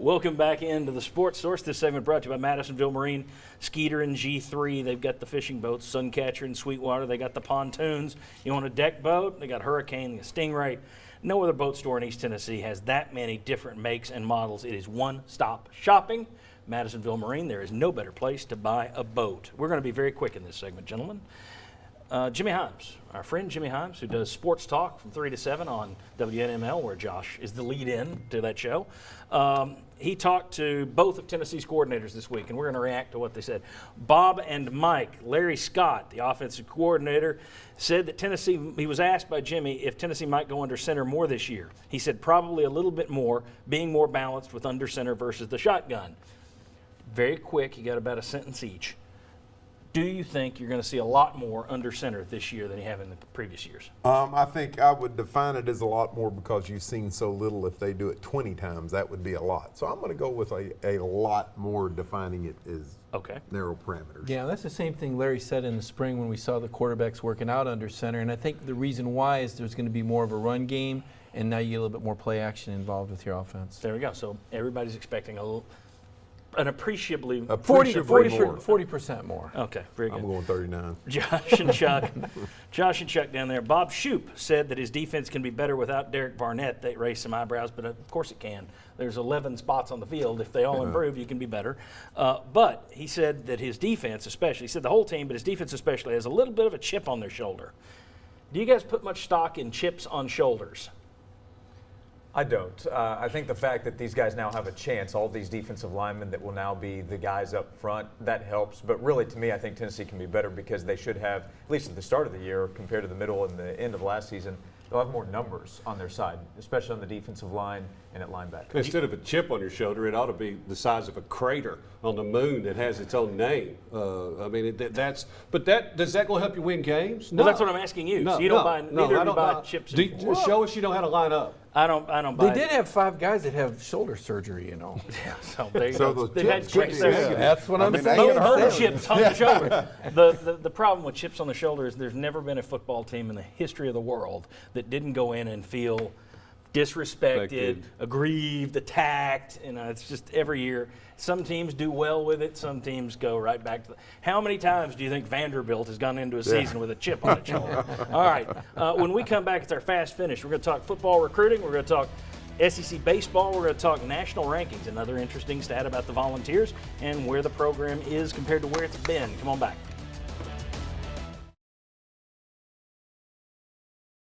Welcome back into the Sports Source. This segment brought to you by Madisonville Marine, Skeeter and G3. They've got the fishing boats, Suncatcher and Sweetwater. They got the pontoons. You want a deck boat? They got Hurricane, the Stingray. No other boat store in East Tennessee has that many different makes and models. It is one-stop shopping. Madisonville Marine, there is no better place to buy a boat. We're going to be very quick in this segment, gentlemen. Jimmy Himes, our friend Jimmy Himes, who does sports talk from 3 to 7 on WNML, where Josh is the lead-in to that show. He talked to both of Tennessee's coordinators this week, and we're going to react to what they said. Bob and Mike, Larry Scott, the offensive coordinator, said that Tennessee, he was asked by Jimmy if Tennessee might go under center more this year. He said probably a little bit more, being more balanced with under center versus the shotgun. Very quick, you got about a sentence each. Do you think you're going to see a lot more under center this year than you have in the previous years? I think I would define it as a lot more because you've seen so little. If they do it 20 times, that would be a lot. So I'm going to go with a lot more, defining it as narrow parameters. Yeah, that's the same thing Larry said in the spring when we saw the quarterbacks working out under center. And I think the reason why is there's going to be more of a run game, and now you get a little bit more play action involved with your offense. There we go. So everybody's expecting an appreciably 40% more. Okay, very good. I'm going 39. Josh and Chuck down there. Bob Shoop said that his defense can be better without Derek Barnett. They raised some eyebrows, but of course it can. There's 11 spots on the field. If they all improve, you can be better. But he said that his defense especially, he said the whole team, but his defense especially, has a little bit of a chip on their shoulder. Do you guys put much stock in chips on shoulders? I don't. I think the fact that these guys now have a chance, all these defensive linemen that will now be the guys up front, that helps. But really, to me, I think Tennessee can be better because they should have, at least at the start of the year, compared to the middle and the end of last season, they'll have more numbers on their side, especially on the defensive line and at linebacker. Instead of a chip on your shoulder, it ought to be the size of a crater on the moon that has its own name. I mean, does that going to help you win games? No. Well, that's what I'm asking you. No, so you don't buy, neither of you buy chips. Show us you know how to line up. I don't buy They did have 5 guys that have shoulder surgery, you know. Yeah, so there you So go. the They had chips chips could be there. good. That's what I'm saying. Don't hurt chips on the shoulder. The problem with chips on the shoulder is there's never been a football team in the history of the world that didn't go in and feel disrespected, aggrieved, attacked. You know, it's just every year. Some teams do well with it. Some teams go right back to how many times do you think Vanderbilt has gone into a season with a chip on its shoulder? All right. When we come back, it's our fast finish. We're going to talk football recruiting. We're going to talk SEC baseball. We're going to talk national rankings, another interesting stat about the Volunteers and where the program is compared to where it's been. Come on back.